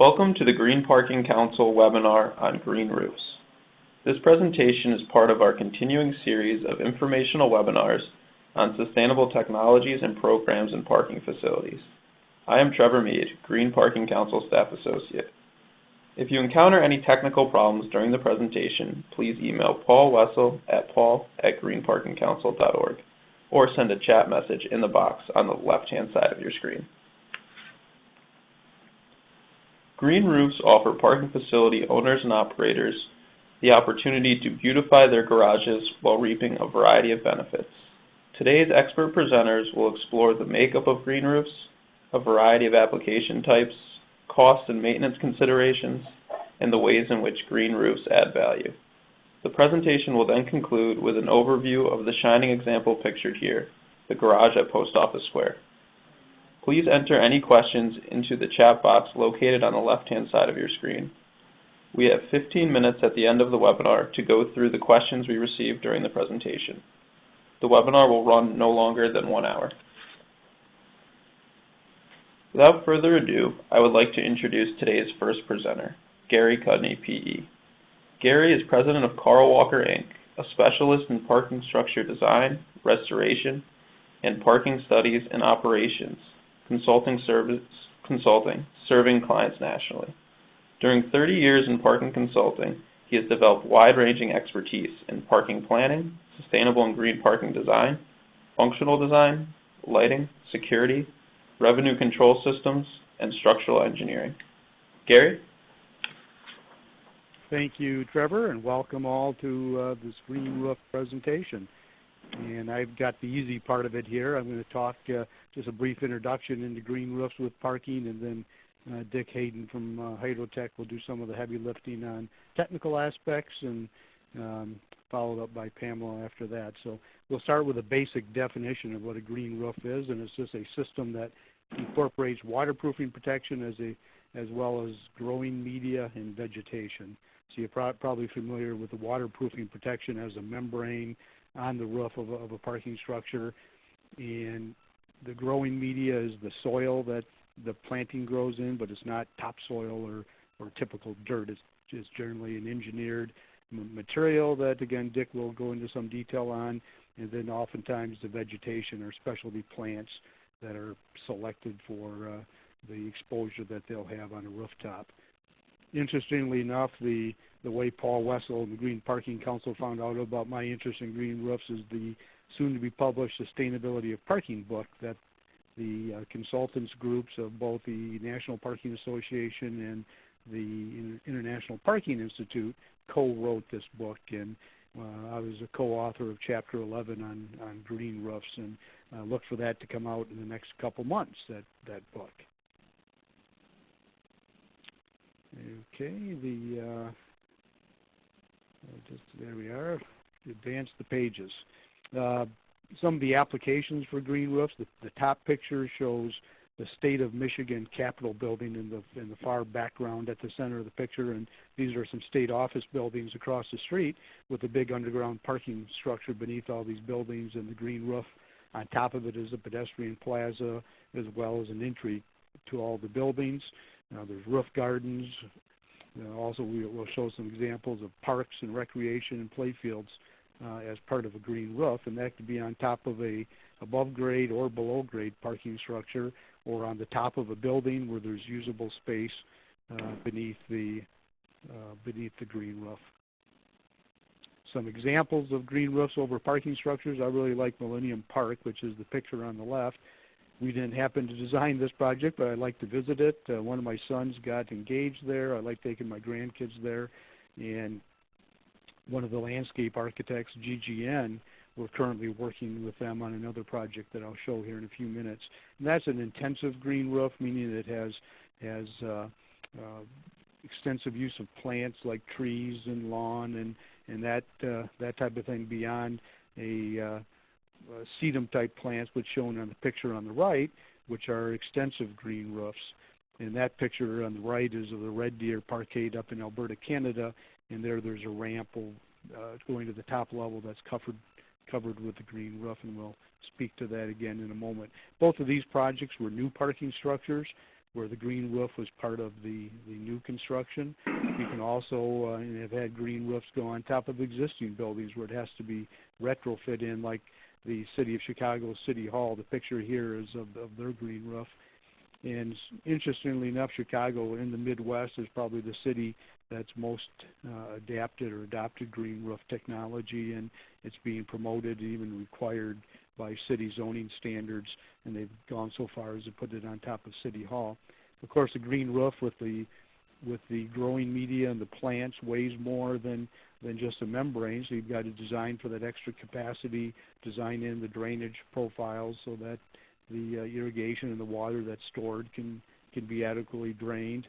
Welcome to the Green Parking Council webinar on green roofs. This presentation is part of our continuing series of informational webinars on sustainable technologies and programs in parking facilities. I am Trevor Mead, Green Parking Council Staff Associate. If you encounter any technical problems during the presentation, please email Paul Wessel at paul@greenparkingcouncil.org or send a chat message in the box on the left-hand side of your screen. Green roofs offer parking facility owners and operators the opportunity to beautify their garages while reaping a variety of benefits. Today's expert presenters will explore the makeup of green roofs, a variety of application types, cost and maintenance considerations, and the ways in which green roofs add value. The presentation will then conclude with an overview of the shining example pictured here, the garage at Post Office Square. Please enter any questions into the chat box located on the left-hand side of your screen. We have 15 minutes at the end of the webinar to go through the questions we received during the presentation. The webinar will run no longer than 1 hour. Without further ado, I would like to introduce today's first presenter, Gary Cudney, PE. Gary is president of Carl Walker, Inc., a specialist in parking structure design, restoration, and parking studies and operations, consulting, serving clients nationally. During 30 years in parking consulting, he has developed wide-ranging expertise in parking planning, sustainable and green parking design, functional design, lighting, security, revenue control systems, and structural engineering. Gary? Thank you, Trevor, and welcome all to this green roof presentation. And I've got the easy part of it here. I'm going to talk just a brief introduction into green roofs with parking, and then Dick Hayden from Hydrotech will do some of the heavy lifting on technical aspects, and followed up by Pamela after that. So we'll start with a basic definition of what a green roof is, and it's just a system that incorporates waterproofing protection as well as growing media and vegetation. So you're probably familiar with the waterproofing protection as a membrane on the roof of a parking structure, and the growing media is the soil that the planting grows in, but it's not topsoil or typical dirt. It's just generally an engineered material that, again, Dick will go into some detail on, and then oftentimes the vegetation or specialty plants that are selected for the exposure that they'll have on a rooftop. Interestingly enough, the way Paul Wessel and the Green Parking Council found out about my interest in green roofs is the soon-to-be-published Sustainability of Parking book that the consultants groups of both the National Parking Association and the International Parking Institute co-wrote this book, and I was a co-author of Chapter 11 on green roofs, and look for that to come out in the next couple months, that book. Okay, there we are. Advance the pages. Some of the applications for green roofs. The top picture shows the State of Michigan Capitol building in the far background at the center of the picture, and these are some state office buildings across the street with a big underground parking structure beneath all these buildings, and the green roof on top of it is a pedestrian plaza as well as an entry to all the buildings. There's roof gardens. Also, we'll show some examples of parks and recreation and play fields as part of a green roof, and that could be on top of a above grade or below grade parking structure, or on the top of a building where there's usable space beneath the green roof. Some examples of green roofs over parking structures. I really like Millennium Park, which is the picture on the left. We didn't happen to design this project, but I like to visit it. One of my sons got engaged there. I like taking my grandkids there. And one of the landscape architects, GGN, we're currently working with them on another project that I'll show here in a few minutes. And that's an intensive green roof, meaning it has extensive use of plants like trees and lawn and that type of thing beyond a sedum type plants, which shown on the picture on the right, which are extensive green roofs. And that picture on the right is of the Red Deer Parkade up in Alberta, Canada, and there's a ramp going to the top level that's covered with the green roof, and we'll speak to that again in a moment. Both of these projects were new parking structures. where the green roof was part of the new construction. You can also have had green roofs go on top of existing buildings where it has to be retrofit in, like the City of Chicago City Hall. The picture here is of their green roof. And interestingly enough, Chicago in the Midwest is probably the city that's most adapted or adopted green roof technology, and it's being promoted and even required by city zoning standards, and they've gone so far as to put it on top of City Hall. Of course, the green roof with the growing media and the plants weighs more than just a membrane, so you've got to design for that extra capacity, design in the drainage profiles so that the irrigation and the water that's stored can be adequately drained.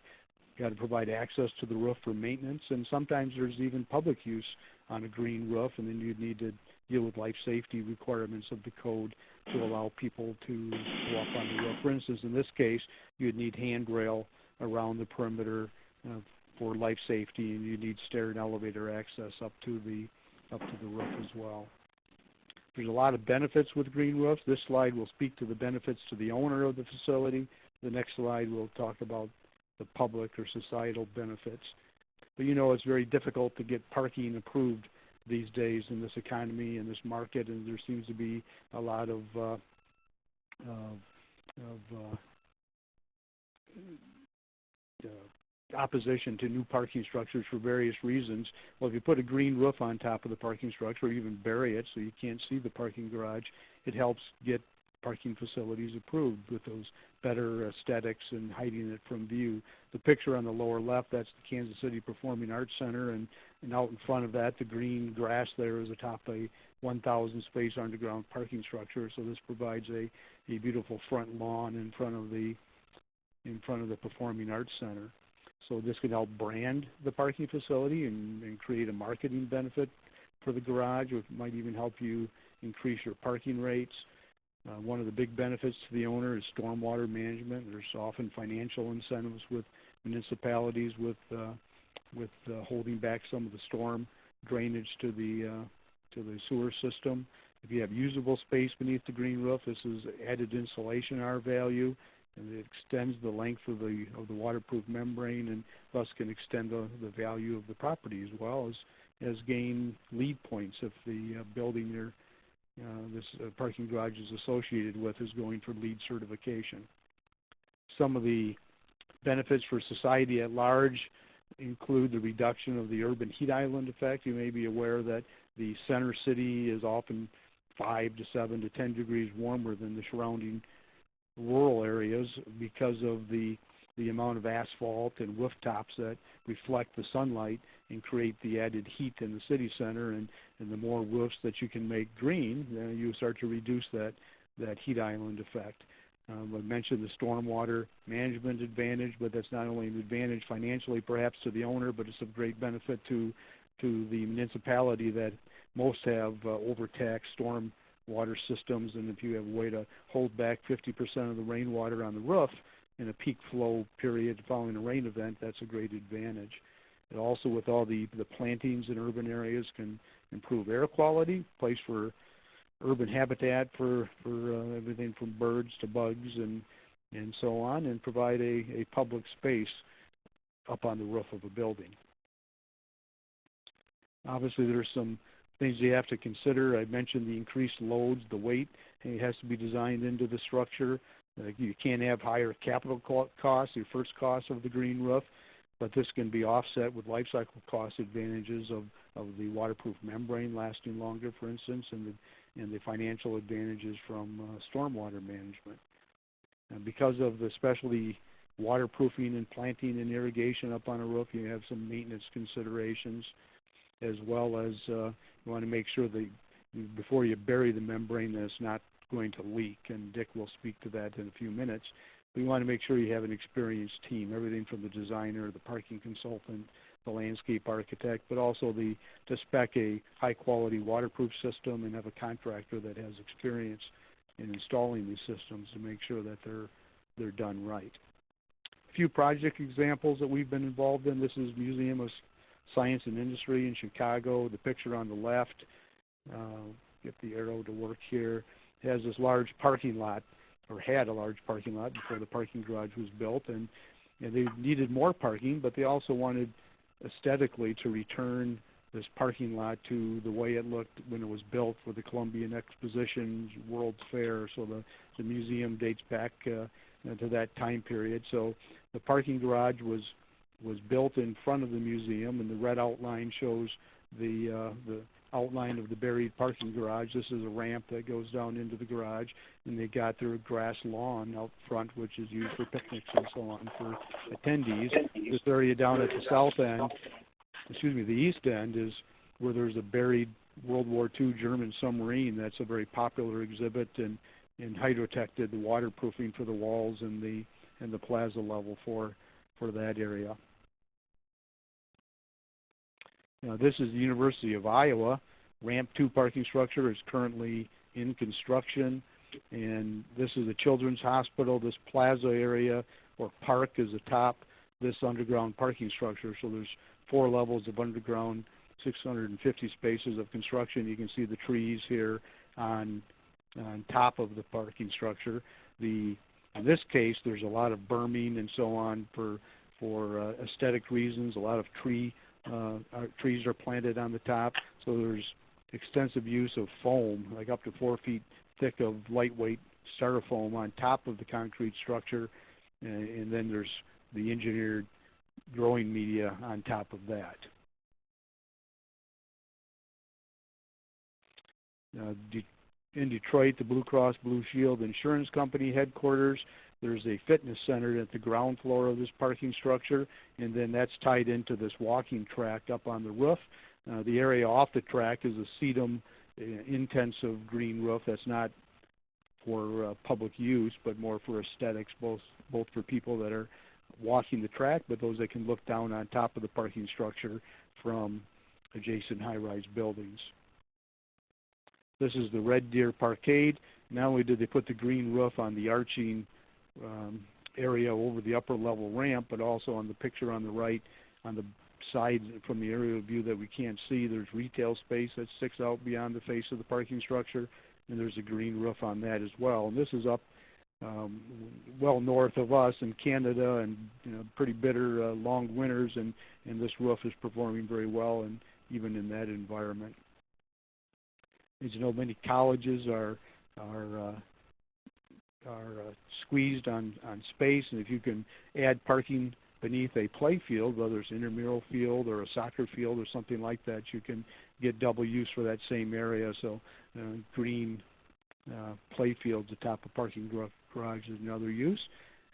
You've got to provide access to the roof for maintenance, and sometimes there's even public use on a green roof, and then you'd need to deal with life safety requirements of the code to allow people to go up on the roof. For instance, in this case, you'd need handrail around the perimeter for life safety, and you need stair and elevator access up to the roof as well. There's a lot of benefits with green roofs. This slide will speak to the benefits to the owner of the facility. The next slide will talk about the public or societal benefits. But you know, it's very difficult to get parking approved these days in this economy and this market, and there seems to be a lot of opposition to new parking structures for various reasons. Well, if you put a green roof on top of the parking structure, or even bury it so you can't see the parking garage, it helps get parking facilities approved with those better aesthetics and hiding it from view. The picture on the lower left, that's the Kansas City Performing Arts Center, and out in front of that, the green grass there is atop a 1,000 space underground parking structure. So this provides a beautiful front lawn in front of the Performing Arts Center. So this can help brand the parking facility and create a marketing benefit for the garage. It might even help you increase your parking rates. One of the big benefits to the owner is stormwater management. There's often financial incentives with municipalities with holding back some of the storm drainage to the sewer system. If you have usable space beneath the green roof, this is added insulation R value, and it extends the length of the waterproof membrane, and thus can extend the value of the property, as well as gain lead points if the building this parking garage is associated with is going for LEED certification. Some of the benefits for society at large include the reduction of the urban heat island effect. You may be aware that the center city is often 5 to 7 to 10 degrees warmer than the surrounding rural areas because of the amount of asphalt and rooftops that reflect the sunlight and create the added heat in the city center. And the more roofs that you can make green, you start to reduce that heat island effect. I mentioned the stormwater management advantage, but that's not only an advantage financially perhaps to the owner, but it's of great benefit to the municipality that most have overtaxed storm water systems, and if you have a way to hold back 50% of the rainwater on the roof in a peak flow period following a rain event, that's a great advantage. It also, with all the plantings in urban areas, can improve air quality, place for urban habitat for everything from birds to bugs and so on, and provide a public space up on the roof of a building. Obviously, there's some things you have to consider. I mentioned the increased loads, the weight. It has to be designed into the structure. You can't have higher capital costs, your first cost of the green roof, but this can be offset with life cycle cost advantages of the waterproof membrane lasting longer, for instance, and the financial advantages from stormwater management. And because of the specialty waterproofing and planting and irrigation up on a roof, you have some maintenance considerations, as well as you want to make sure that before you bury the membrane that it's not going to leak, and Dick will speak to that in a few minutes. We want to make sure you have an experienced team, everything from the designer, the parking consultant, the landscape architect, but also to spec a high-quality waterproof system and have a contractor that has experience in installing these systems to make sure that they're done right. A few project examples that we've been involved in. This is Museum of Science and Industry in Chicago. The picture on the left, get the arrow to work here, has this large parking lot or had a large parking lot before the parking garage was built, and they needed more parking, but they also wanted aesthetically to return this parking lot to the way it looked when it was built for the Columbian Expositions, World's Fair. So the museum dates back to that time period. So the parking garage was built in front of the museum, and the red outline shows the outline of the buried parking garage. This is a ramp that goes down into the garage, and they got their grass lawn out front, which is used for picnics and so on for attendees. This area down at the south end, the east end, is where there's a buried World War II German submarine. That's a very popular exhibit, and hydrotech did the waterproofing for the walls and the plaza level for that area. Now, this is the University of Iowa. Ramp 2 parking structure is currently in construction, and this is a children's hospital. This plaza area or park is atop this underground parking structure. So there's 4 levels of underground, 650 spaces of construction. You can see the trees here on top of the parking structure. In this case, there's a lot of berming and so on for aesthetic reasons. A lot of trees are planted on the top, so there's extensive use of foam, like up to 4 feet thick of lightweight styrofoam on top of the concrete structure, and then there's the engineered growing media on top of that. In Detroit, the Blue Cross Blue Shield Insurance Company headquarters, there's a fitness center at the ground floor of this parking structure, and then that's tied into this walking track up on the roof. The area off the track is a sedum intensive green roof that's not for public use, but more for aesthetics, both for people that are walking the track, but those that can look down on top of the parking structure from adjacent high-rise buildings. This is the Red Deer Parkade. Not only did they put the green roof on the arching area over the upper level ramp, but also on the picture on the right, on the side from the aerial view that we can't see, there's retail space that sticks out beyond the face of the parking structure, and there's a green roof on that as well. And this is up well north of us in Canada, and pretty bitter long winters, and this roof is performing very well, and even in that environment. As you know, many colleges are squeezed on space, and if you can add parking beneath a play field, whether it's an intramural field or a soccer field or something like that, you can get double use for that same area. So green play fields atop a parking garage is another use,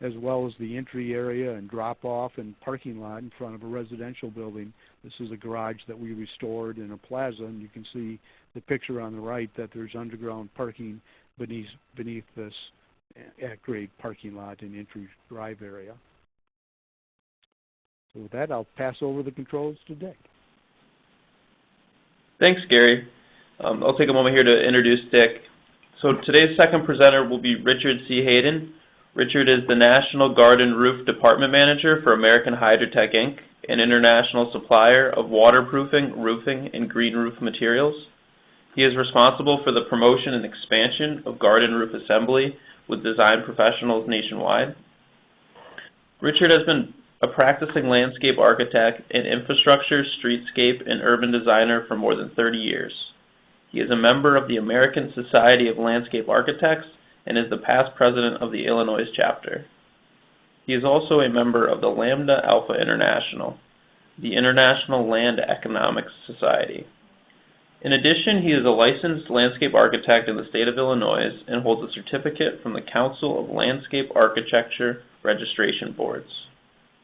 as well as the entry area and drop-off and parking lot in front of a residential building. This is a garage that we restored in a plaza, and you can see the picture on the right that there's underground parking beneath this at-grade parking lot and entry drive area. So with that, I'll pass over the controls to Dick. Thanks, Gary. I'll take a moment here to introduce Dick. So today's second presenter will be Richard C. Hayden. Richard is the National Garden Roof Department Manager for American Hydrotech, Inc., an international supplier of waterproofing, roofing, and green roof materials. He is responsible for the promotion and expansion of garden roof assembly with design professionals nationwide. Richard has been a practicing landscape architect and infrastructure, streetscape, and urban designer for more than 30 years. He is a member of the American Society of Landscape Architects and is the past president of the Illinois chapter. He is also a member of the Lambda Alpha International, the International Land Economics Society. In addition, he is a licensed landscape architect in the state of Illinois and holds a certificate from the Council of Landscape Architecture Registration Boards.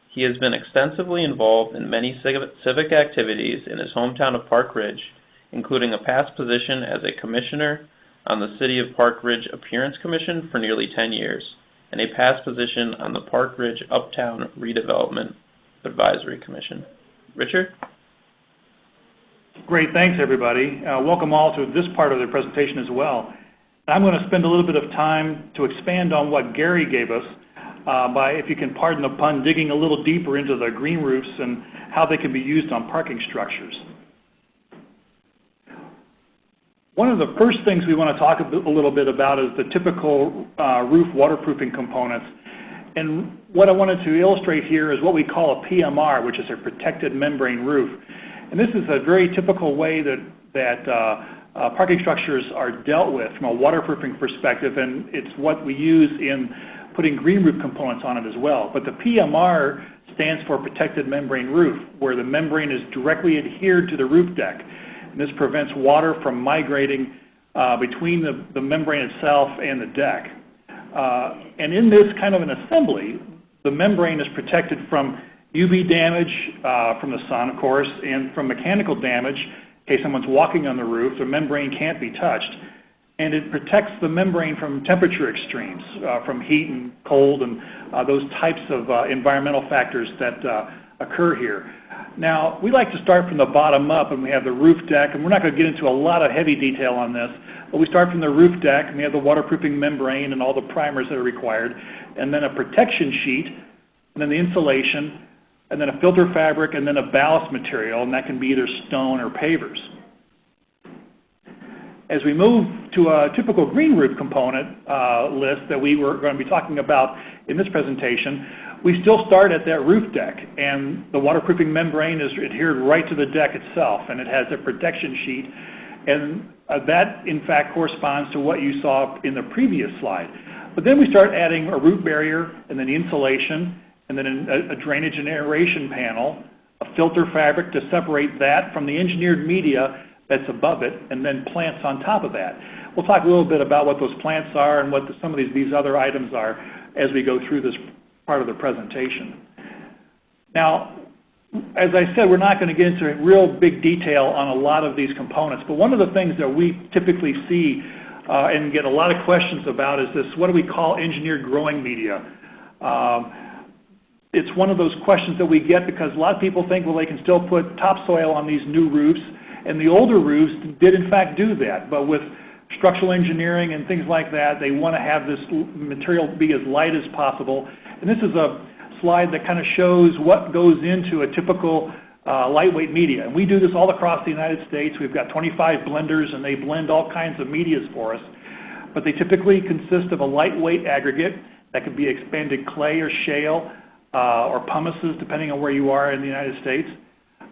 He has been extensively involved in many civic activities in his hometown of Park Ridge, including a past position as a commissioner on the City of Park Ridge Appearance Commission for nearly 10 years, and a past position on the Park Ridge Uptown Redevelopment Advisory Commission. Richard? Great, thanks everybody. Welcome all to this part of the presentation as well. I'm going to spend a little bit of time to expand on what Gary gave us by, if you can pardon the pun, digging a little deeper into the green roofs and how they can be used on parking structures. One of the first things we want to talk a little bit about is the typical roof waterproofing components. And what I wanted to illustrate here is what we call a PMR, which is a protected membrane roof. And this is a very typical way that parking structures are dealt with from a waterproofing perspective, and it's what we use in putting green roof components on it as well. But the PMR stands for protected membrane roof, where the membrane is directly adhered to the roof deck. And this prevents water from migrating between the membrane itself and the deck. And in this kind of an assembly, the membrane is protected from UV damage from the sun, of course, and from mechanical damage. In case someone's walking on the roof, the membrane can't be touched. And it protects the membrane from temperature extremes, from heat and cold and those types of environmental factors that occur here. Now, we like to start from the bottom up, and we have the roof deck, and we're not going to get into a lot of heavy detail on this, but we start from the roof deck, and we have the waterproofing membrane and all the primers that are required, and then a protection sheet, and then the insulation, and then a filter fabric, and then a ballast material, and that can be either stone or pavers. As we move to a typical green roof component list that we were going to be talking about in this presentation, we still start at that roof deck, and the waterproofing membrane is adhered right to the deck itself, and it has a protection sheet, and that in fact corresponds to what you saw in the previous slide. But then we start adding a root barrier, and then insulation, and then a drainage and aeration panel, a filter fabric to separate that from the engineered media that's above it, and then plants on top of that. We'll talk a little bit about what those plants are and what some of these other items are as we go through this part of the presentation. Now, as I said, we're not going to get into real big detail on a lot of these components, but one of the things that we typically see and get a lot of questions about is this, what do we call engineered growing media? It's one of those questions that we get because a lot of people think, well, they can still put topsoil on these new roofs, and the older roofs did in fact do that, but with structural engineering and things like that, they want to have this material be as light as possible. And this is a slide that kind of shows what goes into a typical lightweight media. And we do this all across the United States. We've got 25 blenders, and they blend all kinds of medias for us. But they typically consist of a lightweight aggregate that could be expanded clay or shale or pumices, depending on where you are in the United States.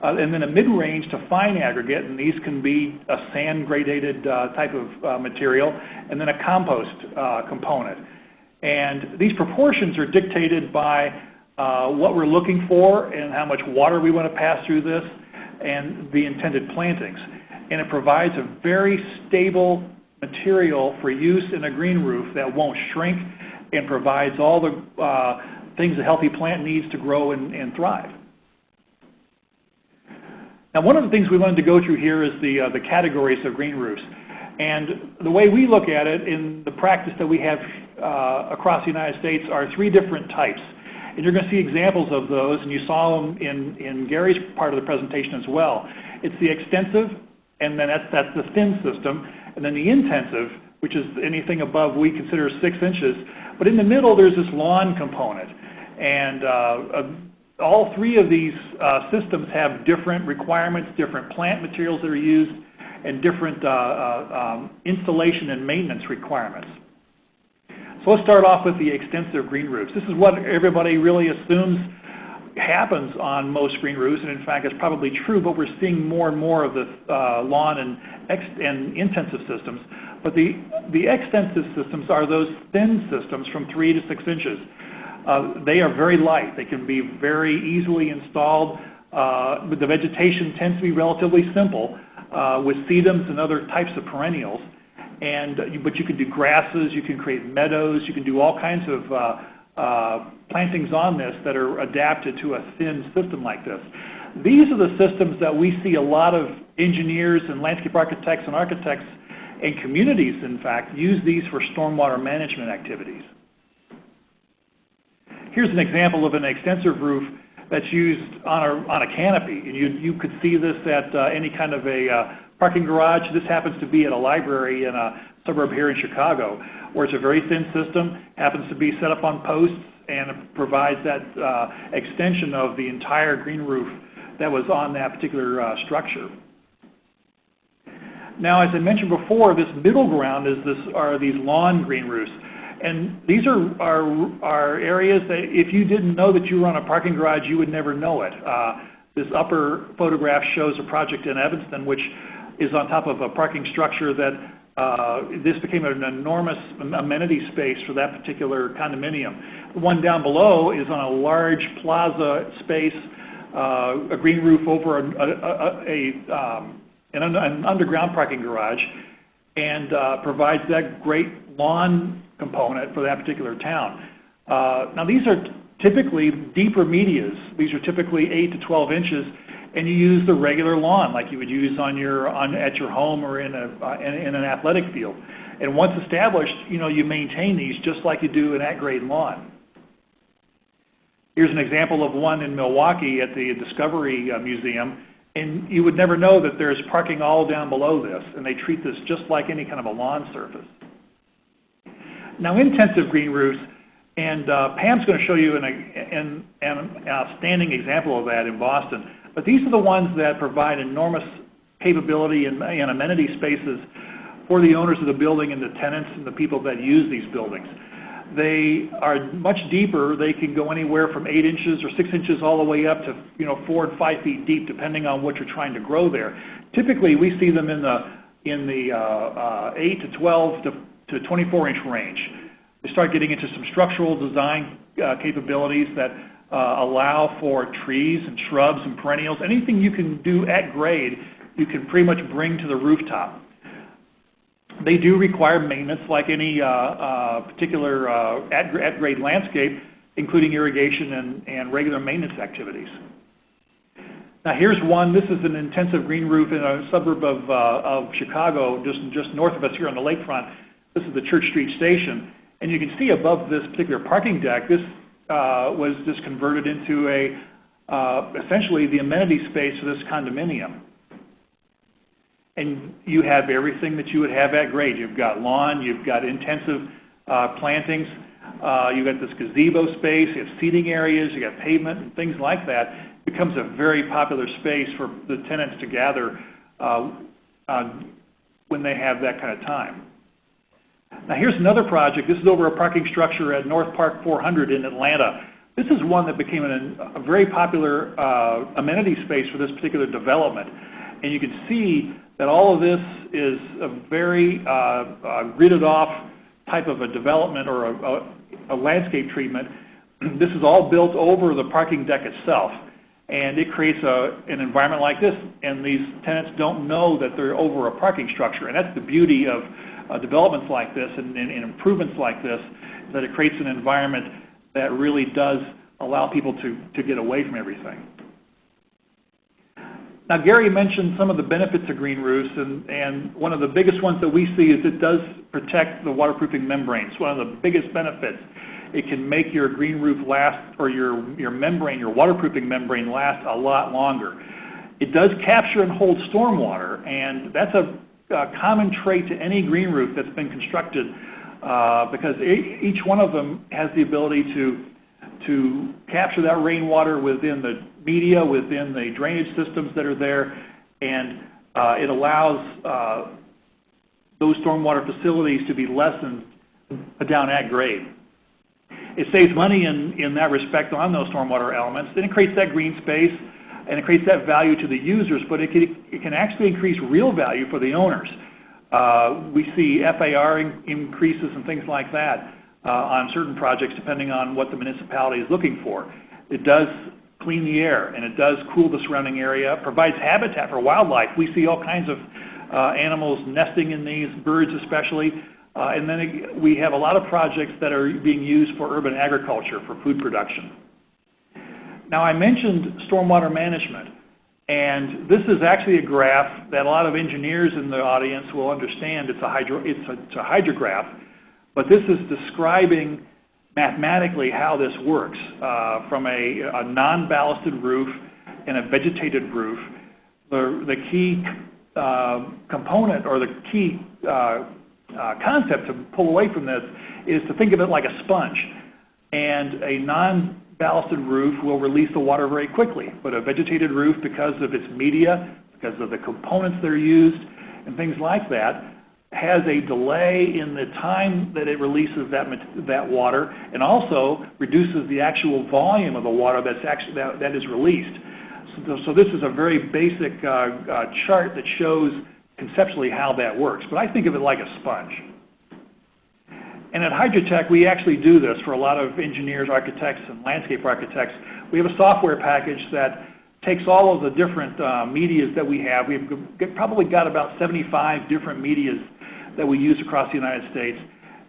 And then a mid-range to fine aggregate, and these can be a sand-gradated type of material, and then a compost component. And these proportions are dictated by what we're looking for and how much water we want to pass through this and the intended plantings. And it provides a very stable material for use in a green roof that won't shrink and provides all the things a healthy plant needs to grow and thrive. Now, one of the things we wanted to go through here is the categories of green roofs. And the way we look at it in the practice that we have across the United States are three different types. And you're going to see examples of those, and you saw them in Gary's part of the presentation as well. It's the extensive, and then that's the thin system, and then the intensive, which is anything above we consider 6 inches. But in the middle, there's this lawn component. And all three of these systems have different requirements, different plant materials that are used, and different installation and maintenance requirements. So let's start off with the extensive green roofs. This is what everybody really assumes happens on most green roofs, and in fact it's probably true, but we're seeing more and more of the lawn and intensive systems. But the extensive systems are those thin systems from 3 to 6 inches. They are very light. They can be very easily installed. But the vegetation tends to be relatively simple with sedums and other types of perennials. But you can do grasses, you can create meadows, you can do all kinds of plantings on this that are adapted to a thin system like this. These are the systems that we see a lot of engineers and landscape architects and architects and communities, in fact, use these for stormwater management activities. Here's an example of an extensive roof that's used on a canopy. And you could see this at any kind of a parking garage. This happens to be at a library in a suburb here in Chicago, where it's a very thin system, happens to be set up on posts, and it provides that extension of the entire green roof that was on that particular structure. Now, as I mentioned before, this middle ground are these lawn green roofs. And these are areas that if you didn't know that you were on a parking garage, you would never know it. This upper photograph shows a project in Evanston, which is on top of a parking structure that this became an enormous amenity space for that particular condominium. The one down below is on a large plaza space, a green roof over an underground parking garage, and provides that great lawn component for that particular town. Now these are typically deeper medias. These are typically 8 to 12 inches, and you use the regular lawn like you would use at your home or in an athletic field. And once established, you maintain these just like you do an at-grade lawn. Here's an example of one in Milwaukee at the Discovery Museum, and you would never know that there's parking all down below this, and they treat this just like any kind of a lawn surface. Now, intensive green roofs, and Pam's going to show you an outstanding example of that in Boston, but these are the ones that provide enormous capability and amenity spaces for the owners of the building and the tenants and the people that use these buildings. They are much deeper. They can go anywhere from 8 inches or 6 inches all the way up to 4 and 5 feet deep, depending on what you're trying to grow there. Typically, we see them in the 8 to 12 to 24-inch range. They start getting into some structural design capabilities that allow for trees and shrubs and perennials. Anything you can do at grade, you can pretty much bring to the rooftop. They do require maintenance like any particular at-grade landscape, including irrigation and regular maintenance activities. Now here's one. This is an intensive green roof in a suburb of Chicago, just north of us here on the lakefront. This is the Church Street Station. And you can see above this particular parking deck, this was just converted into essentially the amenity space for this condominium. And you have everything that you would have at grade. You've got lawn, you've got intensive plantings, you've got this gazebo space, you have seating areas, you got pavement and things like that. It becomes a very popular space for the tenants to gather when they have that kind of time. Now here's another project. This is over a parking structure at North Park 400 in Atlanta. This is one that became a very popular amenity space for this particular development. And you can see that all of this is a very gridded off type of a development or a landscape treatment. This is all built over the parking deck itself. And it creates an environment like this, and these tenants don't know that they're over a parking structure. And that's the beauty of developments like this and improvements like this, that it creates an environment that really does allow people to get away from everything. Now, Gary mentioned some of the benefits of green roofs, and one of the biggest ones that we see is it does protect the waterproofing membranes. One of the biggest benefits, it can make your green roof last, or your membrane, your waterproofing membrane last a lot longer. It does capture and hold stormwater, and that's a common trait to any green roof that's been constructed because each one of them has the ability to capture that rainwater within the media, within the drainage systems that are there, and it allows those stormwater facilities to be lessened down at grade. It saves money in that respect on those stormwater elements, and it creates that green space, and it creates that value to the users, but it can actually increase real value for the owners. We see FAR increases and things like that on certain projects depending on what the municipality is looking for. It does clean the air, and it does cool the surrounding area, provides habitat for wildlife. We see all kinds of animals nesting in these, birds especially, and then we have a lot of projects that are being used for urban agriculture, for food production. Now, I mentioned stormwater management, and this is actually a graph that a lot of engineers in the audience will understand. It's a hydrograph, but this is describing mathematically how this works from a non-ballasted roof and a vegetated roof. The key component, or the key concept to pull away from this, is to think of it like a sponge. And a non-ballasted roof will release the water very quickly, but a vegetated roof, because of its media, because of the components that are used, and things like that has a delay in the time that it releases that water, and also reduces the actual volume of the water that is released. So this is a very basic chart that shows conceptually how that works, but I think of it like a sponge. And at Hydrotech, we actually do this for a lot of engineers, architects, and landscape architects. We have a software package that takes all of the different medias that we have. We've probably got about 75 different medias that we use across the United States,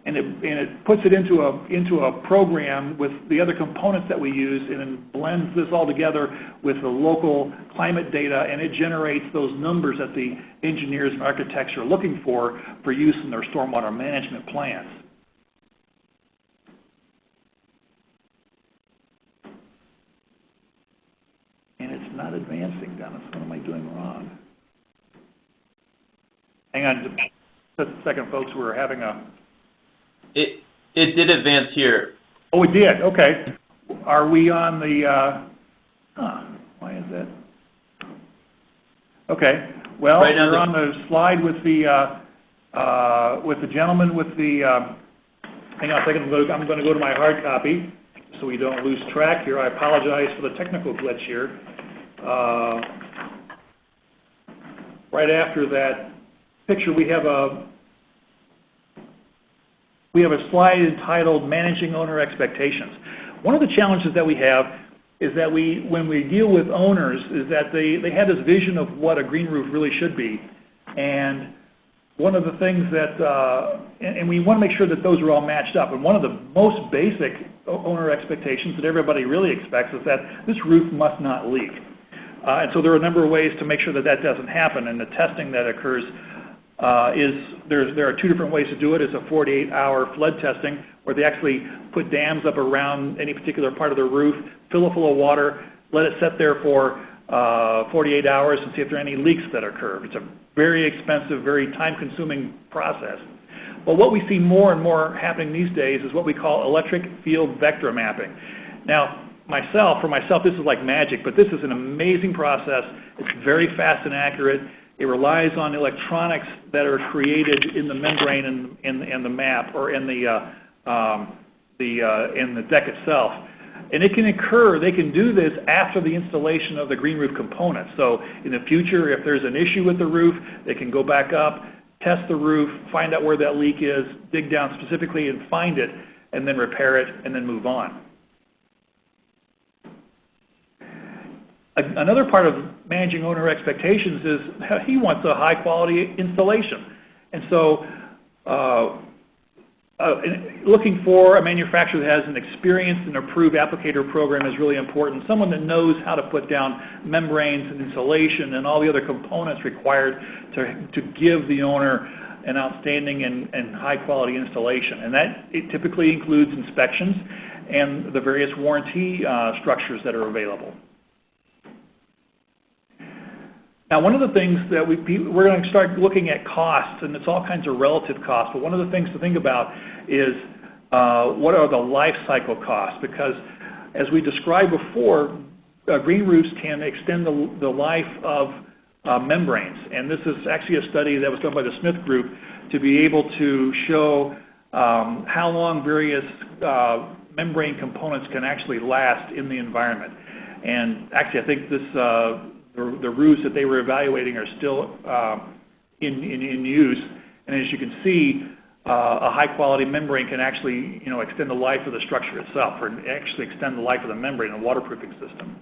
and it puts it into a program with the other components that we use, and then blends this all together with the local climate data, and it generates those numbers that the engineers and architects are looking for use in their stormwater management plans. And it's not advancing, Dennis. What am I doing wrong? Hang on just a second, folks. We're having a... It did advance here. Oh, it did. Okay. Are we on the... why is that? Okay. Well, right now we're on the slide with the gentleman with the... hang on a second. I'm going to go to my hard copy so we don't lose track here. I apologize for the technical glitch here. Right after that picture, we have a slide entitled Managing Owner Expectations. One of the challenges that we have is that when we deal with owners, is that they have this vision of what a green roof really should be. And one of the things that, and we want to make sure that those are all matched up. And one of the most basic owner expectations that everybody really expects is that this roof must not leak. And so there are a number of ways to make sure that that doesn't happen. And the testing that occurs there are two different ways to do it. It's a 48-hour flood testing, where they actually put dams up around any particular part of the roof, fill it full of water, let it sit there for 48 hours and see if there are any leaks that occur. It's a very expensive, very time-consuming process. But what we see more and more happening these days is what we call electric field vector mapping. Now, for myself, this is like magic, but this is an amazing process. It's very fast and accurate. It relies on electronics that are created in the membrane and the map, or in the deck itself. And it can occur, they can do this after the installation of the green roof components. So in the future, if there's an issue with the roof, they can go back up, test the roof, find out where that leak is, dig down specifically and find it, and then repair it, and then move on. Another part of managing owner expectations is he wants a high-quality installation. And so looking for a manufacturer that has an experienced and approved applicator program is really important. Someone that knows how to put down membranes and insulation and all the other components required to give the owner an outstanding and high-quality installation. And that typically includes inspections and the various warranty structures that are available. Now, one of the things that we're going to start looking at costs, and it's all kinds of relative costs, but one of the things to think about is what are the life cycle costs? Because as we described before, green roofs can extend the life of membranes. And this is actually a study that was done by the Smith Group to be able to show how long various membrane components can actually last in the environment. And actually, I think this the roofs that they were evaluating are still in use. And as you can see, a high-quality membrane can actually extend the life of the structure itself, or actually extend the life of the membrane and waterproofing system.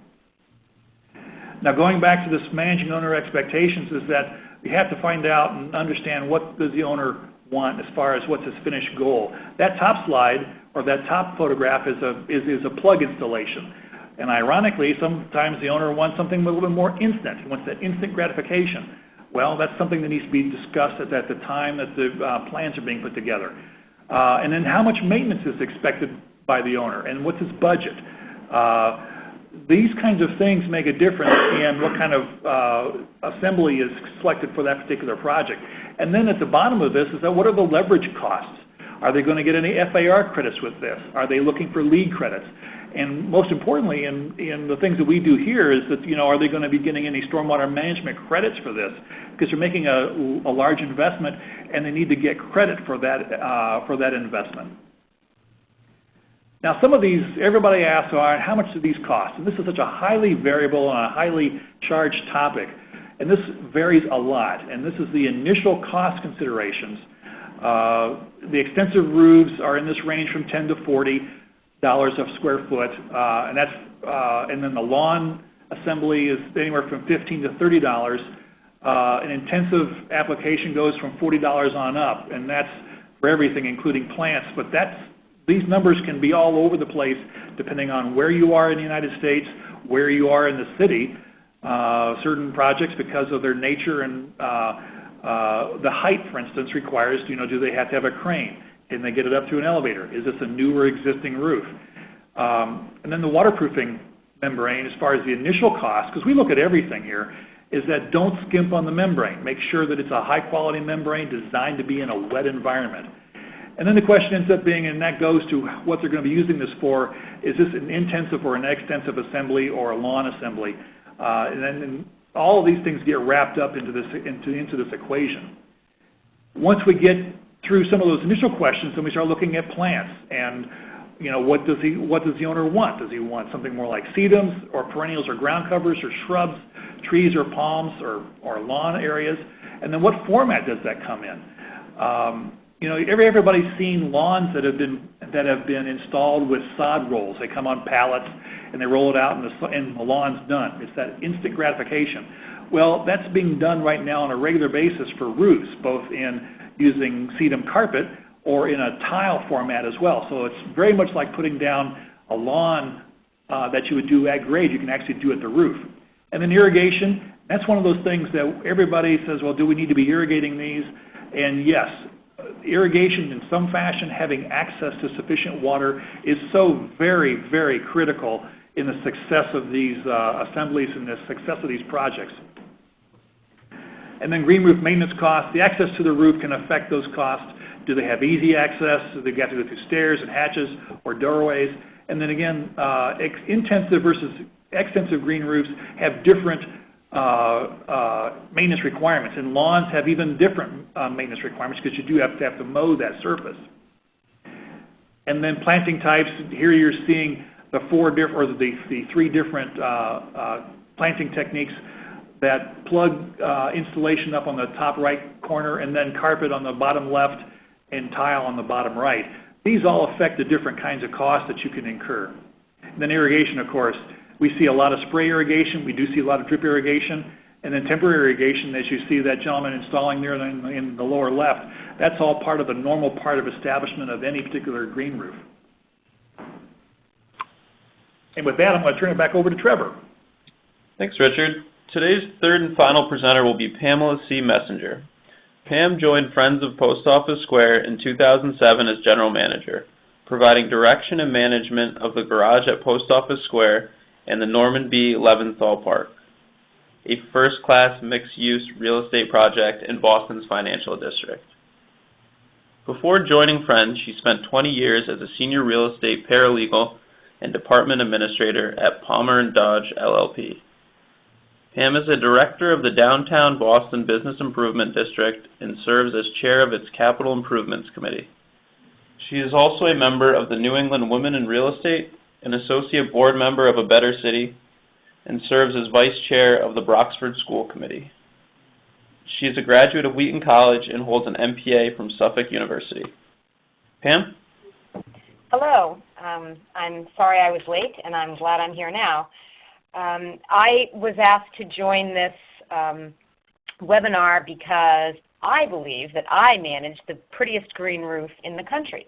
Now, going back to this managing owner expectations, is that we have to find out and understand what does the owner want as far as what's his finished goal. That top slide, or that top photograph, is a plug installation. And ironically, sometimes the owner wants something a little bit more instant. He wants that instant gratification. Well, that's something that needs to be discussed at the time that the plans are being put together. And then how much maintenance is expected by the owner, and what's his budget. These kinds of things make a difference in what kind of assembly is selected for that particular project. And then at the bottom of this is that what are the leverage costs? Are they going to get any FAR credits with this? Are they looking for LEED credits? And most importantly, in the things that we do here is that, are they going to be getting any stormwater management credits for this? Because they're making a large investment and they need to get credit for that investment. Now, some of these, everybody asks, how much do these cost? And this is such a highly variable and a highly charged topic. And this varies a lot. And this is the initial cost considerations. The extensive roofs are in this range from $10 to $40 a square foot. And then the lawn assembly is anywhere from $15 to $30. An intensive application goes from $40 on up. And that's for everything, including plants. But these numbers can be all over the place depending on where you are in the United States, where you are in the city. Certain projects, because of their nature and the height, for instance, requires, do they have to have a crane? Can they get it up to an elevator? Is this a new or existing roof? And then the waterproofing membrane, as far as the initial cost, because we look at everything here, is that don't skimp on the membrane. Make sure that it's a high-quality membrane designed to be in a wet environment. And then the question ends up being, and that goes to what they're going to be using this for, is this an intensive or an extensive assembly or a lawn assembly? And then all of these things get wrapped up into this equation. Once we get through some of those initial questions, then we start looking at plants. And what does the owner want? Does he want something more like sedums or perennials or ground covers or shrubs, trees or palms or lawn areas? And then what format does that come in? Everybody's seen lawns that have been installed with sod rolls. They come on pallets and they roll it out and the lawn's done. It's that instant gratification. Well, that's being done right now on a regular basis for roofs, both in using sedum carpet or in a tile format as well. So it's very much like putting down a lawn that you would do at grade. You can actually do at the roof. And then irrigation, that's one of those things that everybody says, well, do we need to be irrigating these? And yes, irrigation in some fashion, having access to sufficient water is so very, very critical in the success of these assemblies and the success of these projects. And then green roof maintenance costs. The access to the roof can affect those costs. Do they have easy access? Do they have to go through stairs and hatches or doorways? And then again, intensive versus extensive green roofs have different maintenance requirements, and lawns have even different maintenance requirements because you do have to mow that surface. And then planting types. Here you're seeing the three different planting techniques that plug installation up on the top right corner and then carpet on the bottom left and tile on the bottom right. These all affect the different kinds of costs that you can incur. And then irrigation, of course. We see a lot of spray irrigation. We do see a lot of drip irrigation. And then temporary irrigation, as you see that gentleman installing there in the lower left, that's all part of the normal part of establishment of any particular green roof. And with that, I'm going to turn it back over to Trevor. Thanks, Richard. Today's third and final presenter will be Pamela C. Messenger. Pam joined Friends of Post Office Square in 2007 as general manager, providing direction and management of the garage at Post Office Square and the Norman B. Leventhal Park, a first-class mixed-use real estate project in Boston's financial district. Before joining Friends, she spent 20 years as a senior real estate paralegal and department administrator at Palmer & Dodge, LLP. Pam is a director of the Downtown Boston Business Improvement District and serves as chair of its Capital Improvements Committee. She is also a member of the New England Women in Real Estate, an associate board member of A Better City, and serves as vice chair of the Broxford School Committee. She is a graduate of Wheaton College and holds an MPA from Suffolk University. Pam? Hello. I'm sorry I was late, and I'm glad I'm here now. I was asked to join this webinar because I believe that I manage the prettiest green roof in the country.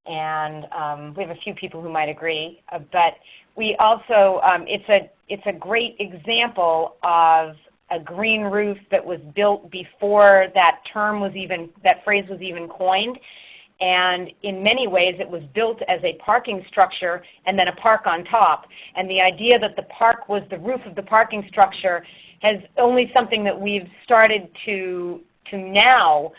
And we have a few people who might agree, but we also, it's a great example of a green roof that was built before that phrase was even coined. And in many ways, it was built as a parking structure and then a park on top. And the idea that the park was the roof of the parking structure has only something that we've started to now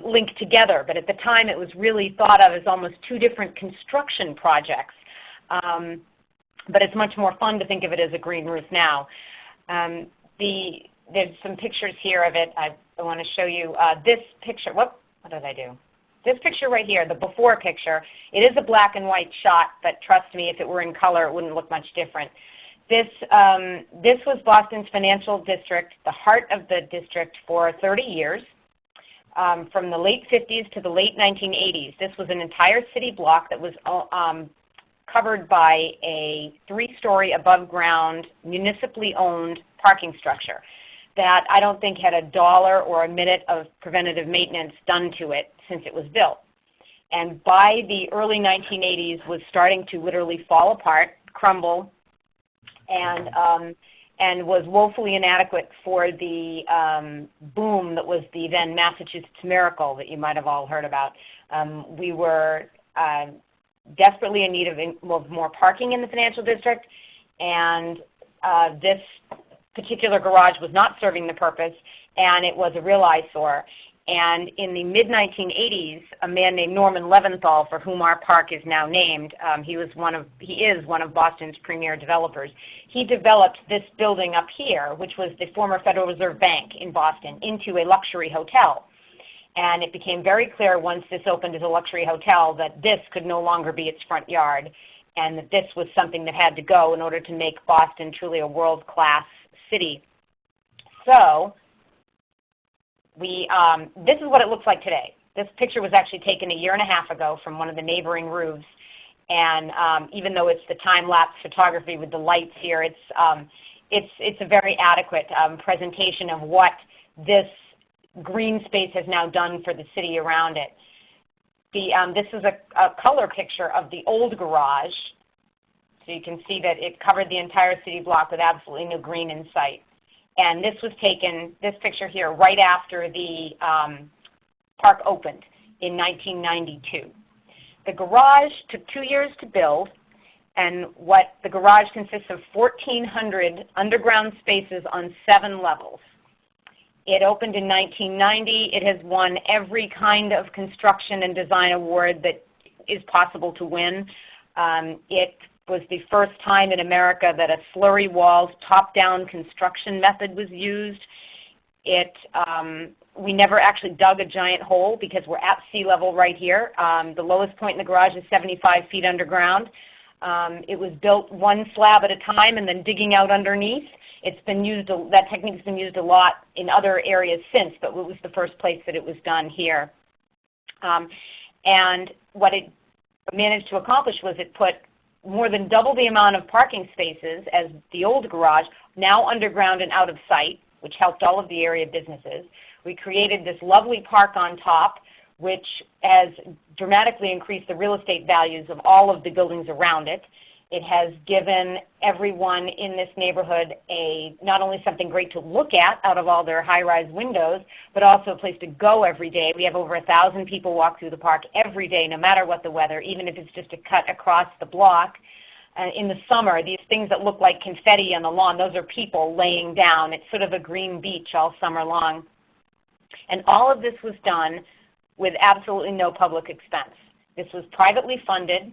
link together. But at the time, it was really thought of as almost two different construction projects. but it's much more fun to think of it as a green roof now. There's some pictures here of it. I want to show you this picture. What did I do? This picture right here, the before picture, it is a black and white shot, but trust me, if it were in color, it wouldn't look much different. This was Boston's financial district, the heart of the district for 30 years, from the late 50s to the late 1980s. This was an entire city block that was covered by a 3-story above-ground, municipally owned parking structure that I don't think had a dollar or a minute of preventative maintenance done to it since it was built. And by the early 1980s was starting to literally fall apart, crumble, and was woefully inadequate for the boom that was the then Massachusetts Miracle that you might have all heard about. We were desperately in need of more parking in the financial district, and this particular garage was not serving the purpose, and it was a real eyesore. And in the mid-1980s, a man named Norman Leventhal, for whom our park is now named, he is one of Boston's premier developers. He developed this building up here, which was the former Federal Reserve Bank in Boston, into a luxury hotel. And it became very clear once this opened as a luxury hotel that this could no longer be its front yard, and that this was something that had to go in order to make Boston truly a world-class city. So this is what it looks like today. This picture was actually taken a year and a half ago from one of the neighboring roofs, and even though it's the time-lapse photography with the lights here, it's a very adequate presentation of what this green space has now done for the city around it. This is a color picture of the old garage, so you can see that it covered the entire city block with absolutely no green in sight. And this was taken, this picture here, right after the park opened in 1992. The garage took 2 years to build, and the garage consists of 1,400 underground spaces on 7 levels. It opened in 1990. It has won every kind of construction and design award that is possible to win. It was the first time in America that a slurry walls top-down construction method was used. We never actually dug a giant hole because we're at sea level right here. The lowest point in the garage is 75 feet underground. It was built one slab at a time and then digging out underneath. It's been used, that technique's been used a lot in other areas since, but it was the first place that it was done here. And what it managed to accomplish was it put more than double the amount of parking spaces as the old garage, now underground and out of sight, which helped all of the area businesses. We created this lovely park on top, which has dramatically increased the real estate values of all of the buildings around it. It has given everyone in this neighborhood not only something great to look at out of all their high-rise windows, but also a place to go every day. We have over 1,000 people walk through the park every day, no matter what the weather, even if it's just a cut across the block. In the summer, these things that look like confetti on the lawn, those are people laying down. It's sort of a green beach all summer long. And all of this was done with absolutely no public expense. This was privately funded.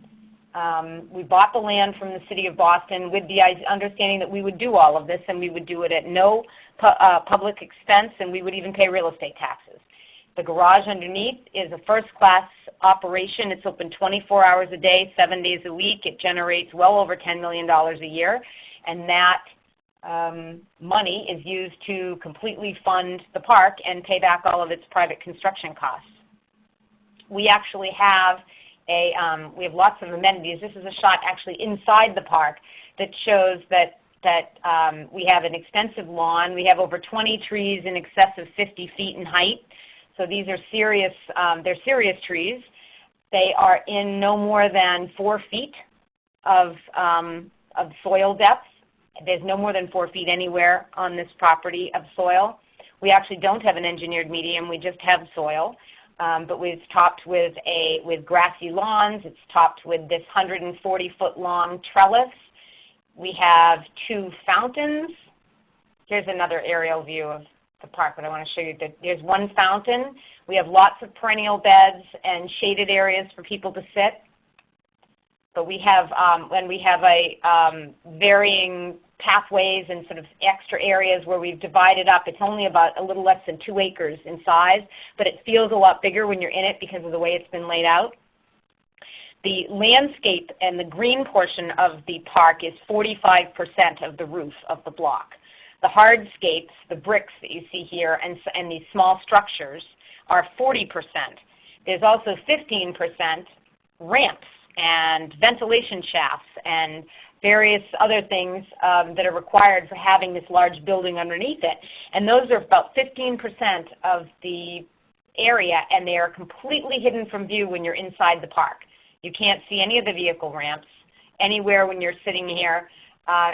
We bought the land from the city of Boston with the understanding that we would do all of this, and we would do it at no public expense, and we would even pay real estate taxes. The garage underneath is a first-class operation. It's open 24 hours a day, 7 days a week. It generates well over $10 million a year, and that money is used to completely fund the park and pay back all of its private construction costs. We actually have we have lots of amenities. This is a shot actually inside the park that shows that we have an extensive lawn. We have over 20 trees in excess of 50 feet in height. So these are serious, they're serious trees. They are in no more than 4 feet of soil depth. There's no more than 4 feet anywhere on this property of soil. We actually don't have an engineered medium. We just have soil. But it's topped with grassy lawns. It's topped with this 140-foot long trellis. We have 2 fountains. Here's another aerial view of the park that I want to show you. There's 1 fountain. We have lots of perennial beds and shaded areas for people to sit. But we have when we have varying pathways and sort of extra areas where we've divided up. It's only about a little less than 2 acres in size, but it feels a lot bigger when you're in it because of the way it's been laid out. The landscape and the green portion of the park is 45% of the roof of the block. The hardscapes, the bricks that you see here, and these small structures are 40%. There's also 15% ramps and ventilation shafts and various other things that are required for having this large building underneath it. And those are about 15% of the area, and they are completely hidden from view when you're inside the park. You can't see any of the vehicle ramps anywhere when you're sitting here.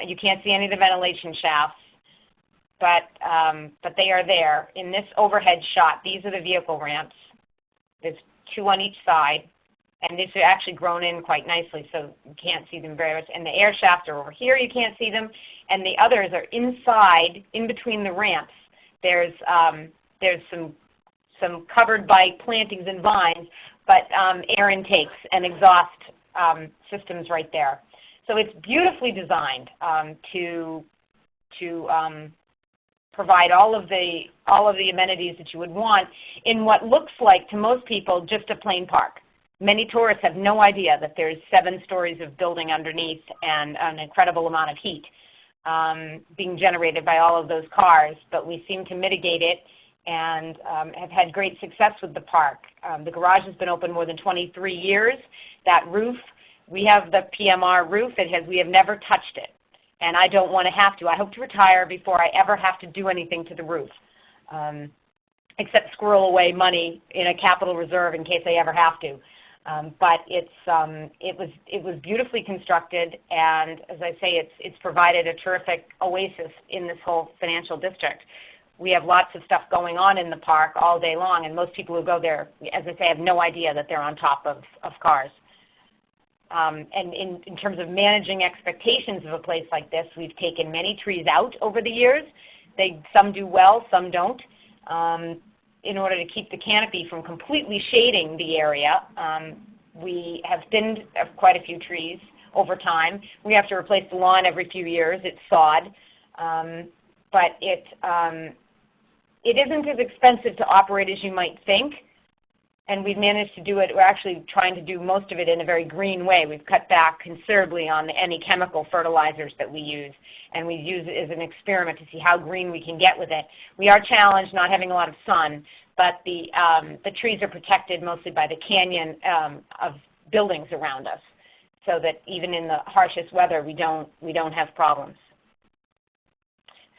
You can't see any of the ventilation shafts, but they are there. In this overhead shot, these are the vehicle ramps. There's 2 on each side. And these are actually grown in quite nicely, so you can't see them very much. And the air shafts are over here, you can't see them. And the others are inside, in between the ramps. There's some covered by plantings and vines, but air intakes and exhaust systems right there. So it's beautifully designed to provide all of the amenities that you would want in what looks like to most people just a plain park. Many tourists have no idea that there's 7 stories of building underneath and an incredible amount of heat being generated by all of those cars, but we seem to mitigate it and have had great success with the park. The garage has been open more than 23 years. That roof, we have the PMR roof. We have never touched it, and I don't want to have to. I hope to retire before I ever have to do anything to the roof, except squirrel away money in a capital reserve in case I ever have to. But it was beautifully constructed, and as I say, it's provided a terrific oasis in this whole financial district. We have lots of stuff going on in the park all day long, and most people who go there, as I say, have no idea that they're on top of cars. And in terms of managing expectations of a place like this, we've taken many trees out over the years. Some do well, some don't. In order to keep the canopy from completely shading the area, we have thinned quite a few trees over time. We have to replace the lawn every few years. It's sod. But it isn't as expensive to operate as you might think, and we've managed to do it. We're actually trying to do most of it in a very green way. We've cut back considerably on any chemical fertilizers that we use, and we use it as an experiment to see how green we can get with it. We are challenged not having a lot of sun, but the trees are protected mostly by the canyon of buildings around us, so that even in the harshest weather, we don't have problems.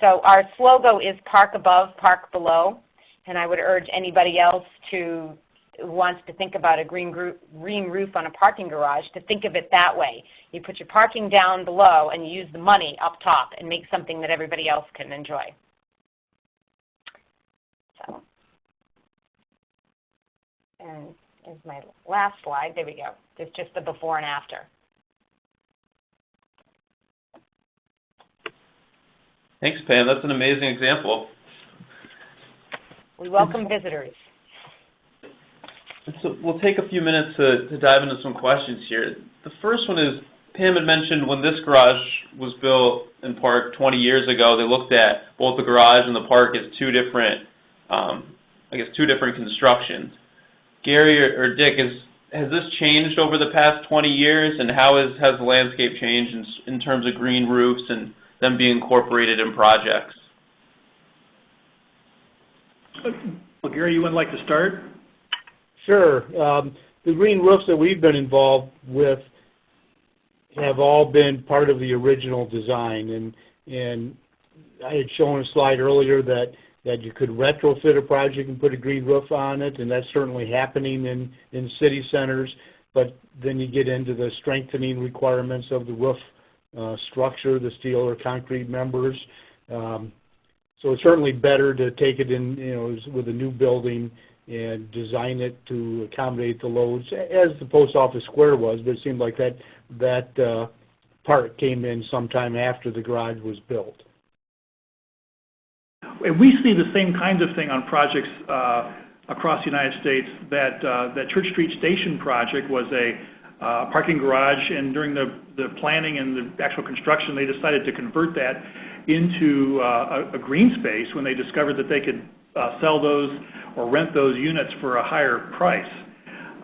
So our slogan is Park Above, Park Below, and I would urge anybody else who wants to think about a green roof on a parking garage to think of it that way. You put your parking down below and you use the money up top and make something that everybody else can enjoy. So, and here's my last slide. There we go. There's just the before and after. Thanks, Pam. That's an amazing example. We welcome visitors. So we'll take a few minutes to dive into some questions here. The first one is, Pam had mentioned when this garage was built in Park 20 years ago, they looked at both the garage and the park as two different constructions. Gary or Dick, has this changed over the past 20 years, and how has the landscape changed in terms of green roofs and them being incorporated in projects? Well, Gary, you would like to start? Sure. The green roofs that we've been involved with have all been part of the original design, and I had shown a slide earlier that you could retrofit a project and put a green roof on it, and that's certainly happening in city centers, but then you get into the strengthening requirements of the roof structure, the steel or concrete members. So it's certainly better to take it in, with a new building and design it to accommodate the loads, as the post office square was, but it seemed like that part came in sometime after the garage was built. And we see the same kinds of thing on projects across the United States. That Church Street Station project was parking garage, and during the planning and the actual construction, they decided to convert that into a green space when they discovered that they could sell those or rent those units for a higher price.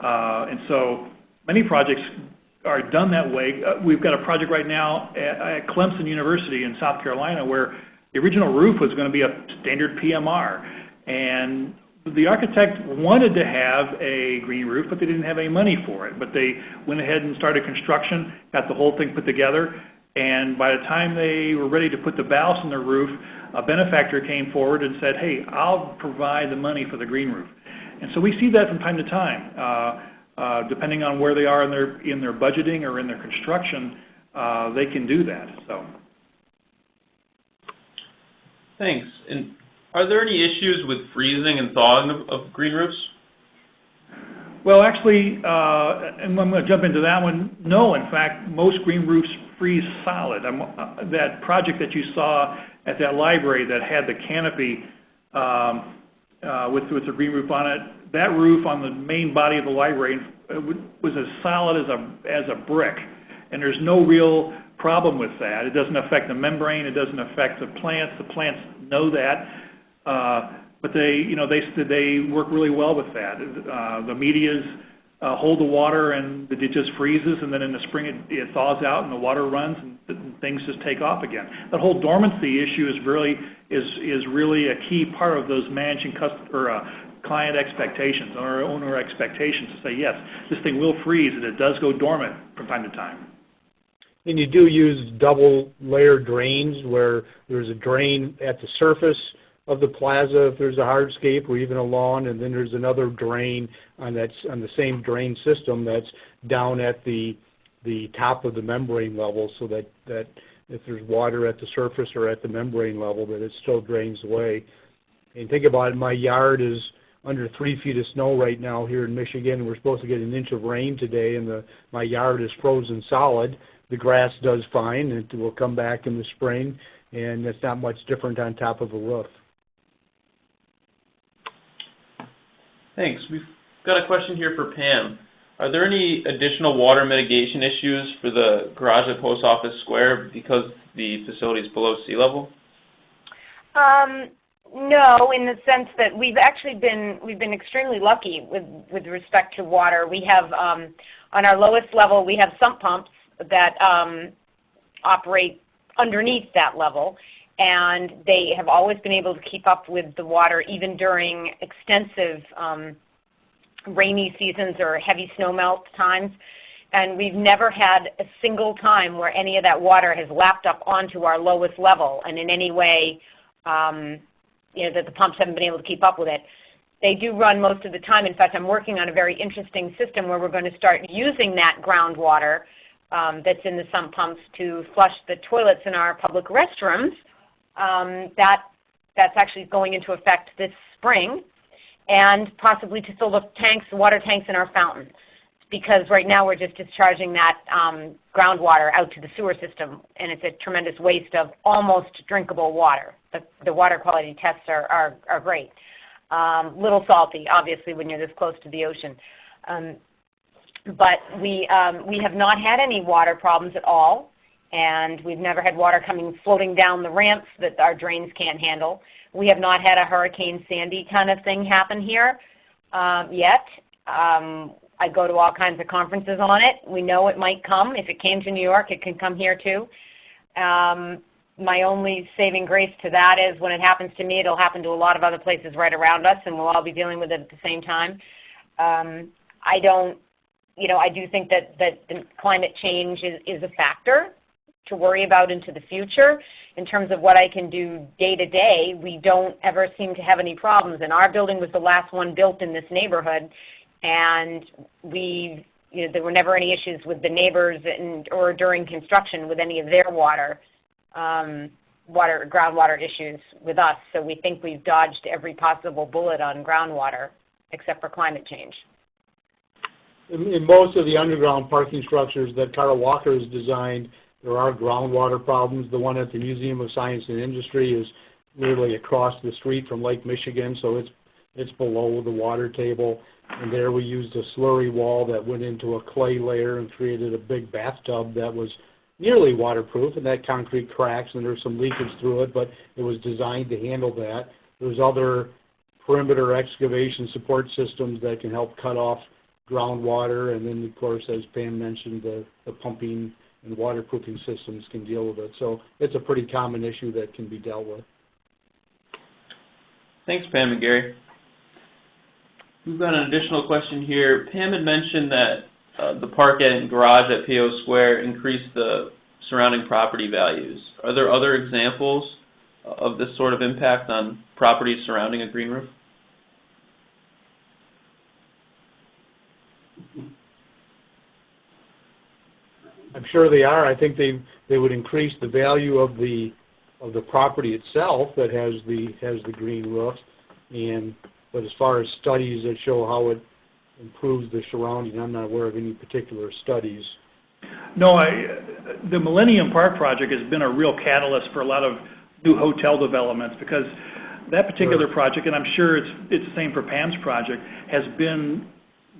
And so many projects are done that way. We've got a project right now at Clemson University in South Carolina where the original roof was going to be a standard PMR. And the architect wanted to have a green roof, but they didn't have any money for it. But they went ahead and started construction, got the whole thing put together, and by the time they were ready to put the ballast on their roof, a benefactor came forward and said, hey, I'll provide the money for the green roof. And so we see that from time to time. Depending on where they are in their budgeting or in their construction, they can do that. So. Thanks. And are there any issues with freezing and thawing of green roofs? Well, actually, and I'm going to jump into that one. No, in fact, most green roofs freeze solid. That project that you saw at that library that had the canopy with the green roof on it, that roof on the main body of the library was as solid as a brick, and there's no real problem with that. It doesn't affect the membrane. It doesn't affect the plants. The plants know that, but they work really well with that. The medias hold the water, and it just freezes, and then in the spring it thaws out, and the water runs, and things just take off again. That whole dormancy issue is really a key part of those managing client expectations or owner expectations to say, yes, this thing will freeze, and it does go dormant from time to time. And you do use double layer drains where there's a drain at the surface of the plaza if there's a hardscape or even a lawn, and then there's another drain on the same drain system that's down at the top of the membrane level, so that if there's water at the surface or at the membrane level, that it still drains away. And think about it, my yard is under 3 feet of snow right now here in Michigan. We're supposed to get an inch of rain today, and my yard is frozen solid. The grass does fine, and it will come back in the spring, and it's not much different on top of a roof. Thanks. We've got a question here for Pam. Are there any additional water mitigation issues for the garage at Post Office Square because the facility is below sea level? No, in the sense that we've been extremely lucky with respect to water. We have on our lowest level we have sump pumps that operate underneath that level, and they have always been able to keep up with the water even during extensive rainy seasons or heavy snowmelt times. And we've never had a single time where any of that water has lapped up onto our lowest level and in any way that the pumps haven't been able to keep up with it. They do run most of the time. In fact, I'm working on a very interesting system where we're going to start using that groundwater that's in the sump pumps to flush the toilets in our public restrooms. That's actually going into effect this spring, and possibly to fill the water tanks in our fountain, because right now we're just discharging that groundwater out to the sewer system, and it's a tremendous waste of almost drinkable water. The water quality tests are great. Little salty, obviously, when you're this close to the ocean. But we have not had any water problems at all, and we've never had water floating down the ramps that our drains can't handle. We have not had a Hurricane Sandy kind of thing happen here yet. I go to all kinds of conferences on it. We know it might come. If it came to New York, it can come here too. My only saving grace to that is when it happens to me, it'll happen to a lot of other places right around us, and we'll all be dealing with it at the same time. I do think that the climate change is a factor to worry about into the future. In terms of what I can do day to day, we don't ever seem to have any problems. And our building was the last one built in this neighborhood, and there were never any issues with the neighbors or during construction with any of their groundwater issues with us. So we think we've dodged every possible bullet on groundwater except for climate change. In most of the underground parking structures that Carl Walker has designed, there are groundwater problems. The one at the Museum of Science and Industry is literally across the street from Lake Michigan, so it's It's below the water table. And there we used a slurry wall that went into a clay layer and created a big bathtub that was nearly waterproof, and that concrete cracks and there's some leakage through it, but it was designed to handle that. There's other perimeter excavation support systems that can help cut off groundwater, and then of course, as Pam mentioned, the pumping and waterproofing systems can deal with it. So it's a pretty common issue that can be dealt with. Thanks, Pam and Gary. We've got an additional question here. Pam had mentioned that the park and garage at PO Square increased the surrounding property values. Are there other examples of this sort of impact on properties surrounding a green roof? I'm sure they are. I think they would increase the value of the property itself that has the green roof, but as far as studies that show how it improves the surrounding, I'm not aware of any particular studies. No, the Millennium Park project has been a real catalyst for a lot of new hotel developments, because that particular project, and I'm sure it's the same for Pam's project, has been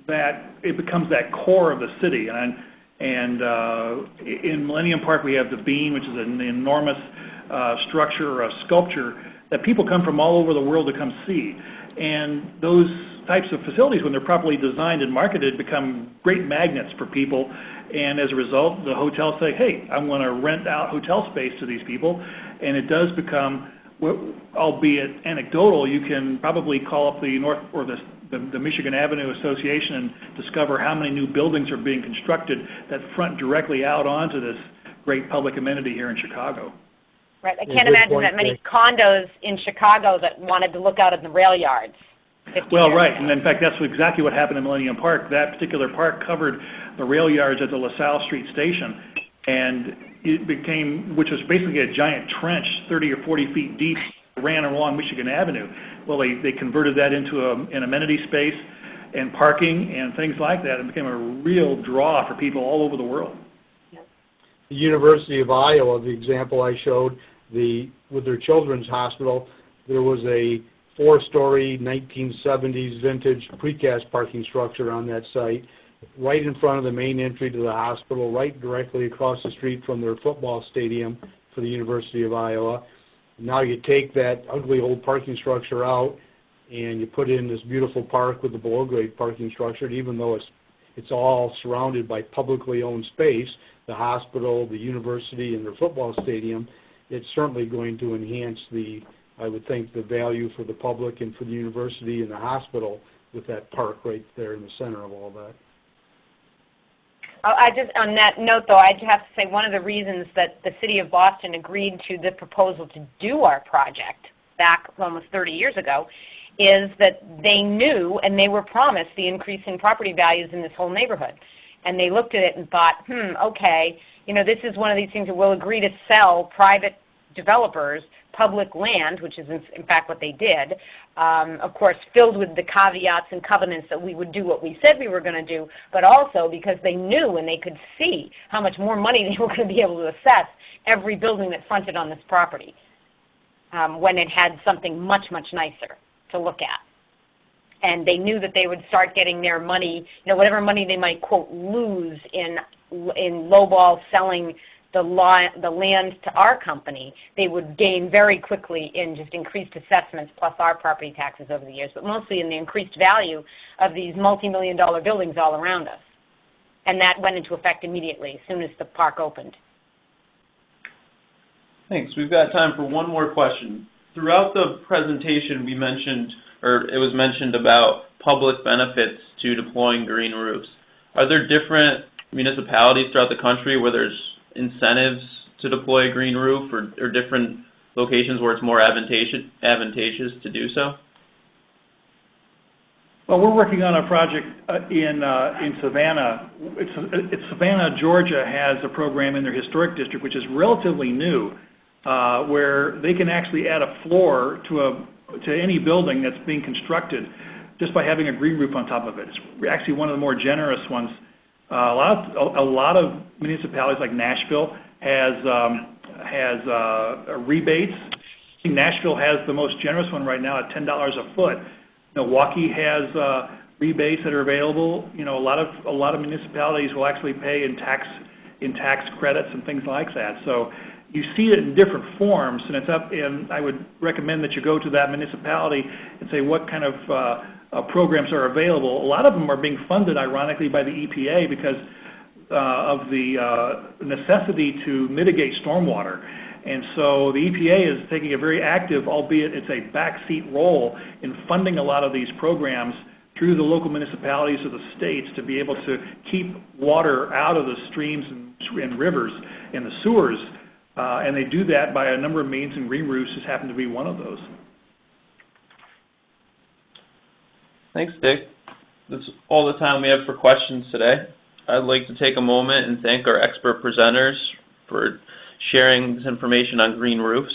that it becomes that core of the city. And in Millennium Park we have the Bean, which is an enormous structure or a sculpture that people come from all over the world to come see. And those types of facilities, when they're properly designed and marketed, become great magnets for people. And as a result, the hotels say, hey, I'm going to rent out hotel space to these people. And it does become, albeit anecdotal, you can probably call up the North or the Michigan Avenue Association and discover how many new buildings are being constructed that front directly out onto this great public amenity here in Chicago. Right. I can't imagine that many condos in Chicago that wanted to look out at the rail yards. Well, right. And in fact, that's exactly what happened in Millennium Park. That particular park covered the rail yards at the LaSalle Street station, and it became, which was basically a giant trench 30 or 40 feet deep, ran along Michigan Avenue. Well, they converted that into an amenity space and parking and things like that. It became a real draw for people all over the world. The University of Iowa, the example I showed, with their children's hospital, there was a 4-story 1970s vintage precast parking structure on that site, right in front of the main entry to the hospital, right directly across the street from their football stadium for the University of Iowa. Now you take that ugly old parking structure out and you put in this beautiful park with the below-grade parking structure, and even though it's all surrounded by publicly owned space, the hospital, the university, and their football stadium, it's certainly going to enhance I would think, the value for the public and for the university and the hospital with that park right there in the center of all that. On that note, though, I have to say one of the reasons that the City of Boston agreed to the proposal to do our project back almost 30 years ago is that they knew and they were promised the increase in property values in this whole neighborhood. And they looked at it and thought, okay, this is one of these things that we'll agree to sell private developers public land, which is in fact what they did, of course filled with the caveats and covenants that we would do what we said we were going to do, but also because they knew and they could see how much more money they were going to be able to assess every building that fronted on this property when it had something much, much nicer to look at. And they knew that they would start getting their money, whatever money they might, quote, lose in lowball selling the land to our company, they would gain very quickly in just increased assessments plus our property taxes over the years, but mostly in the increased value of these multi-million-dollar buildings all around us. And that went into effect immediately as soon as the park opened. Thanks. We've got time for one more question. Throughout the presentation we mentioned, or it was mentioned about public benefits to deploying green roofs. Are there different municipalities throughout the country where there's incentives to deploy a green roof, or different locations where it's more advantageous to do so? Well, we're working on a project in Savannah. Savannah, Georgia has a program in their historic district, which is relatively new, where they can actually add a floor to any building that's being constructed just by having a green roof on top of it. It's actually one of the more generous ones. A lot of municipalities like Nashville has rebates. I think Nashville has the most generous one right now at $10 a foot Milwaukee has rebates that are available. A lot of municipalities will actually pay in tax credits and things like that. So you see it in different forms, and and I would recommend that you go to that municipality and say what kind of programs are available. A lot of them are being funded, ironically, by the EPA because of the necessity to mitigate stormwater. And so the EPA is taking a very active, albeit it's a backseat role, in funding a lot of these programs through the local municipalities of the states to be able to keep water out of the streams and rivers and the sewers. And they do that by a number of means, and green roofs just happen to be one of those. Thanks, Dick. That's all the time we have for questions today. I'd like to take a moment and thank our expert presenters for sharing this information on green roofs.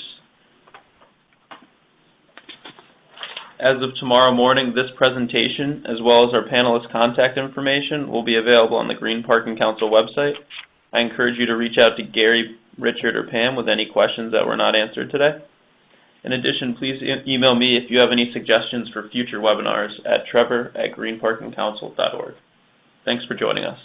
As of tomorrow morning, this presentation, as well as our panelists' contact information, will be available on the Green Parking Council website. I encourage you to reach out to Gary, Richard, or Pam with any questions that were not answered today. In addition, please email me if you have any suggestions for future webinars at trevor@greenparkingcouncil.org. Thanks for joining us.